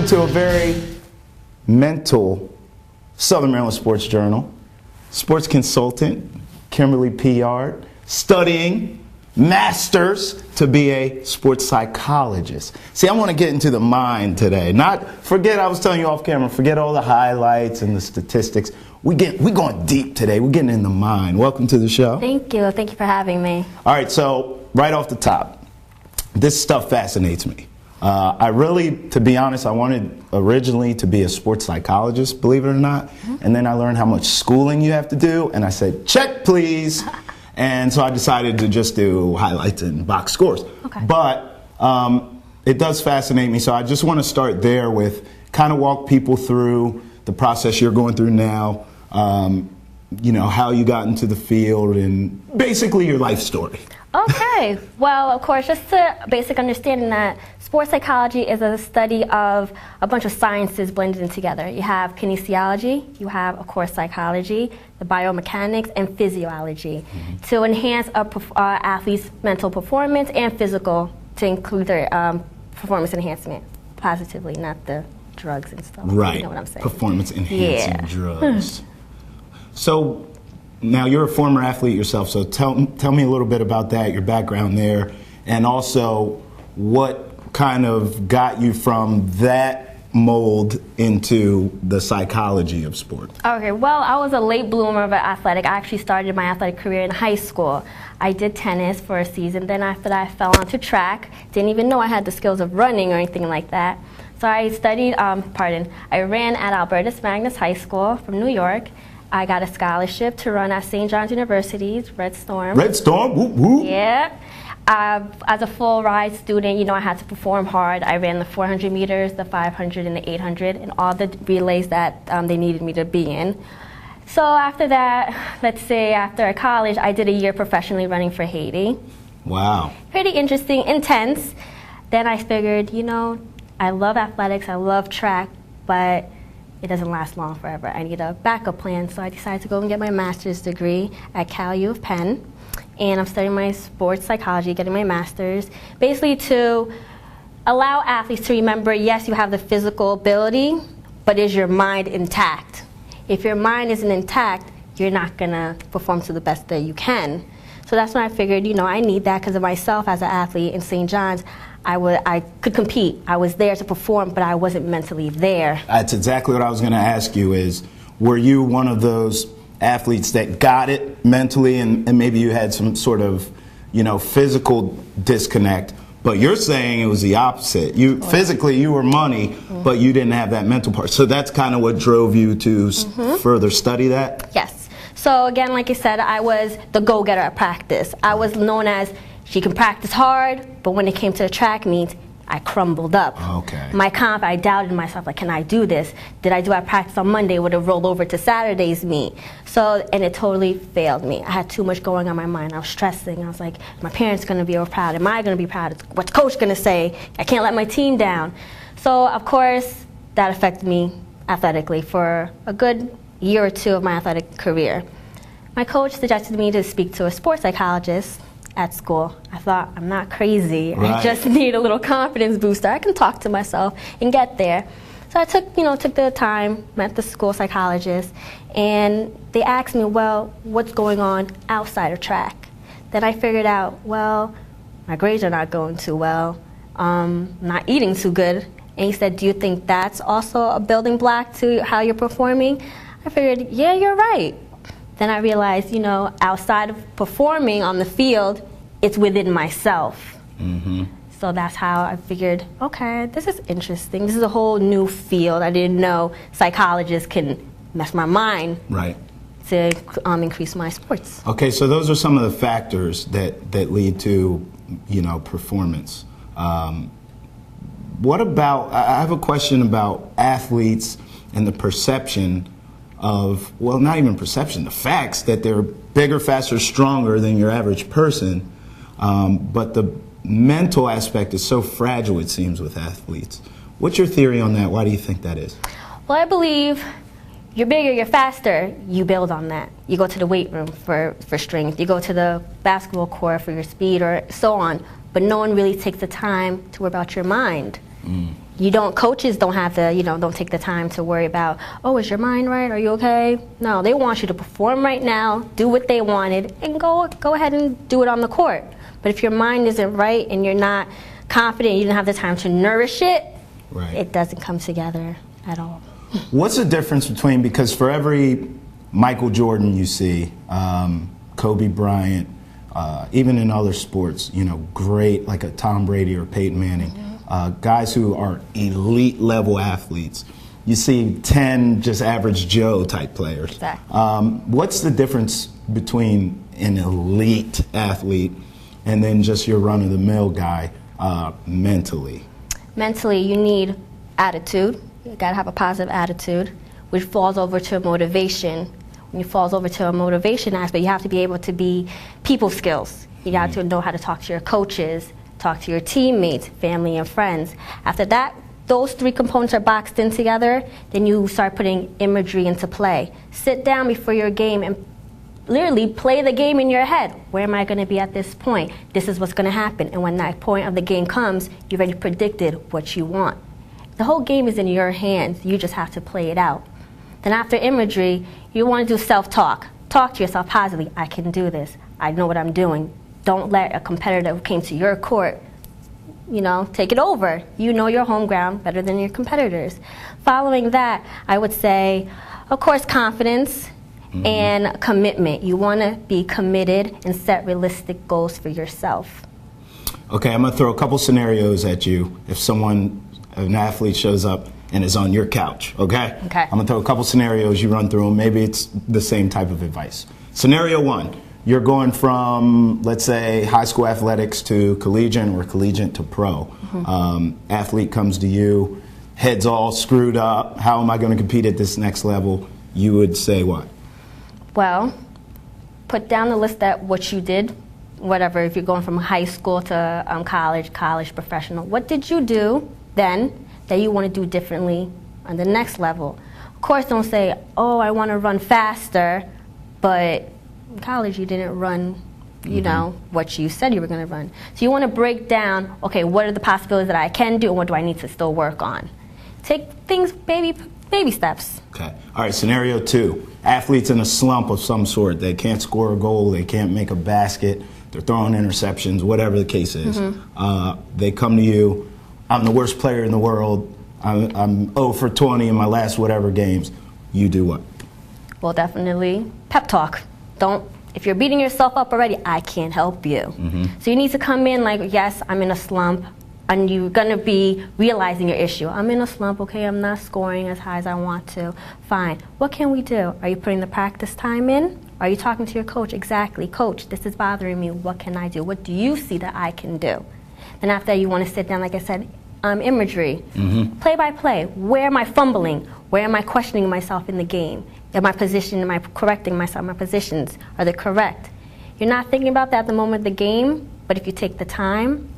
to a very mental Southern Maryland Sports Journal. Sports consultant, Kim Piard, studying masters to be a sports psychologist. See, I want to get into the mind today. I was telling you off camera, forget all the highlights and the statistics. We're going deep today. We're getting in the mind. Welcome to the show. Thank you. Thank you for having me. All right, so right off the top, this stuff fascinates me. To be honest, I wanted originally to be a sports psychologist, believe it or not. Mm-hmm. And then I learned how much schooling you have to do, and I said, check, please. And so I decided to just do highlights and box scores. Okay. But it does fascinate me, so I just want to start there with kind of walk people through the process you're going through now, how you got into the field, and basically your life story. Okay. Well, of course, just a basic understanding that sports psychology is a study of a bunch of sciences blended in together. You have kinesiology, you have, of course, psychology, the biomechanics, and physiology to enhance an athlete's mental performance and physical, to include their performance enhancement positively, not the drugs and stuff. Right. You know what I'm saying? Performance enhancing drugs. So now you're a former athlete yourself, so tell me a little bit about that, your background there, and also what kind of got you from that mold into the psychology of sport. Okay, well, I was a late bloomer of athletic. I actually started my athletic career in high school. I did tennis for a season, then after that I fell onto track. Didn't even know I had the skills of running or anything like that. So I studied, I ran at Albertus Magnus High School from New York. I got a scholarship to run at St. John's University's Red Storm. Red Storm? Whoop, whoop. Yeah. As a full ride student, I had to perform hard. I ran the 400 meters, the 500, and the 800, and all the relays that they needed me to be in. So after that, let's say after college, I did a year professionally running for Haiti. Wow. Pretty interesting, intense. Then I figured, I love athletics, I love track, but it doesn't last long forever. I need a backup plan, so I decided to go and get my master's degree at Cal U of Penn. And I'm studying my sports psychology, getting my master's, basically to allow athletes to remember, yes, you have the physical ability, but is your mind intact? If your mind isn't intact, you're not going to perform to the best that you can. So that's when I figured, I need that because of myself as an athlete in St. John's. I could compete. I was there to perform, but I wasn't mentally there. That's exactly what I was going to ask you is, were you one of those athletes that got it mentally and maybe you had some sort of, physical disconnect, but you're saying it was the opposite. Physically, you were money, but you didn't have that mental part. So that's kind of what drove you to further study that? Yes. So again, like I said, I was the go-getter at practice. I was known as, she can practice hard, but when it came to the track meets, I crumbled up. Okay. My comp, I doubted myself, like, can I do this? Did I do at practice on Monday? Would have rolled over to Saturday's meet. And it totally failed me. I had too much going on in my mind. I was stressing. I was like, my parents going to be proud? Am I going to be proud? What's coach going to say? I can't let my team down. So, of course, that affected me athletically for a good year or two of my athletic career. My coach suggested me to speak to a sports psychologist at school. I thought, I'm not crazy. Right. I just need a little confidence booster. I can talk to myself and get there. So I took the time, met the school psychologist, and they asked me, well, what's going on outside of track? Then I figured out, well, my grades are not going too well. Not eating too good. And he said, do you think that's also a building block to how you're performing? I figured, yeah, you're right. Then I realized, outside of performing on the field, it's within myself. So that's how I figured, okay, this is interesting. This is a whole new field. I didn't know psychologists can mess my mind to increase my sports. Okay, so those are some of the factors that lead to, performance. What about, I have a question about athletes and the perception of, well, not even perception, the facts that they're bigger, faster, stronger than your average person, but the mental aspect is so fragile, it seems, with athletes. What's your theory on that? Why do you think that is? Well, I believe you're bigger, you're faster, you build on that. You go to the weight room for strength. You go to the basketball court for your speed or so on. But no one really takes the time to worry about your mind. Coaches don't have to, don't take the time to worry about, oh, is your mind right? Are you okay? No, they want you to perform right now, do what they wanted, and go ahead and do it on the court. But if your mind isn't right and you're not confident, you don't have the time to nourish it, right, it doesn't come together at all. What's the difference between, because for every Michael Jordan you see, Kobe Bryant, even in other sports, great, like a Tom Brady or Peyton Manning, guys who are elite level athletes, you see 10 just average Joe type players. Exactly. What's the difference between an elite athlete and then just your run-of-the-mill guy mentally? Mentally, you need attitude. You gotta have a positive attitude, which falls over to motivation. When it falls over to a motivation aspect, you have to be able to be people skills. You got to know how to talk to your coaches, talk to your teammates, family and friends. After that, those three components are boxed in together, then you start putting imagery into play. Sit down before your game and literally play the game in your head. Where am I going to be at this point? This is what's going to happen. And when that point of the game comes, you've already predicted what you want. The whole game is in your hands. You just have to play it out. Then after imagery, you want to do self-talk. Talk to yourself positively. I can do this. I know what I'm doing. Don't let a competitor who came to your court, take it over. You know your home ground better than your competitors. Following that, I would say, of course, confidence and commitment. You want to be committed and set realistic goals for yourself. Okay, I'm going to throw a couple scenarios at you. If an athlete shows up and is on your couch, okay? Okay. I'm going to throw a couple scenarios, you run through them. Maybe it's the same type of advice. Scenario one, you're going from, let's say, high school athletics to collegiate or collegiate to pro. Athlete comes to you, head's all screwed up. How am I going to compete at this next level? You would say what? Well, put down the list that what you did, whatever, if you're going from high school to college, professional. What did you do then that you want to do differently on the next level? Of course, don't say, oh, I want to run faster, but in college you didn't run, what you said you were going to run. So you want to break down, okay, what are the possibilities that I can do and what do I need to still work on? Take things baby steps. Okay. All right, scenario two. Athletes in a slump of some sort. They can't score a goal, they can't make a basket, they're throwing interceptions, whatever the case is. They come to you, I'm the worst player in the world, I'm 0 for 20 in my last whatever games. You do what? Well, definitely pep talk. If you're beating yourself up already, I can't help you. So you need to come in like, yes, I'm in a slump, and you're going to be realizing your issue. I'm in a slump, okay, I'm not scoring as high as I want to. Fine. What can we do? Are you putting the practice time in? Are you talking to your coach? Exactly. Coach, this is bothering me. What can I do? What do you see that I can do? Then after that, you want to sit down, like I said, imagery. Play by play. Where am I fumbling? Where am I questioning myself in the game? Am I correcting myself? My positions, are they correct? You're not thinking about that at the moment of the game, but if you take the time,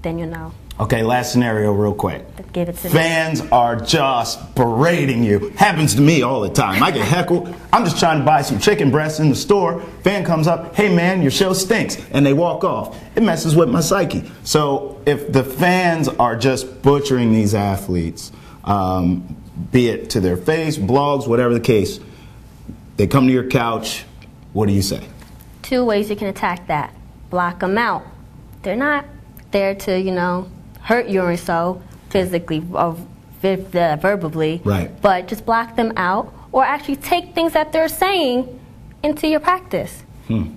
then you know. Okay, last scenario real quick. Give it to Fans are just berating you. Happens to me all the time. I get heckled. I'm just trying to buy some chicken breasts in the store. Fan comes up, hey man, your show stinks, and they walk off. It messes with my psyche. So if the fans are just butchering these athletes, be it to their face, blogs, whatever the case, they come to your couch, what do you say? Two ways you can attack that. Block them out. They're not there to, hurt you or so physically or verbally, right, but just block them out or actually take things that they're saying into your practice.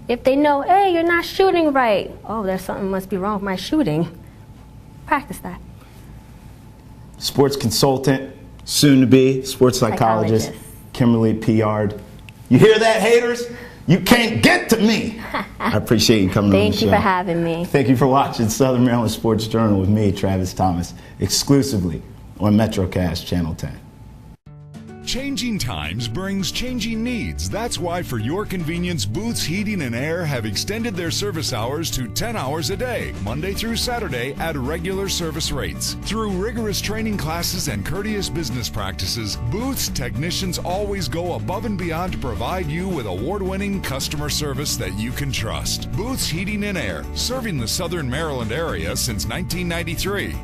If they know, hey, you're not shooting right, oh, there's something must be wrong with my shooting, practice that. Sports consultant, soon to be sports psychologist, Kimberly Piard. You hear that, haters? You can't get to me. I appreciate you coming on the show. Thank you for having me. Thank you for watching Southern Maryland Sports Journal with me, Travis Thomas, exclusively on MetroCast Channel 10. Changing times brings changing needs. That's why, for your convenience, Booth's Heating and Air have extended their service hours to 10 hours a day, Monday through Saturday, at regular service rates. Through rigorous training classes and courteous business practices, Booth's technicians always go above and beyond to provide you with award-winning customer service that you can trust. Booth's Heating and Air, serving the Southern Maryland area since 1993.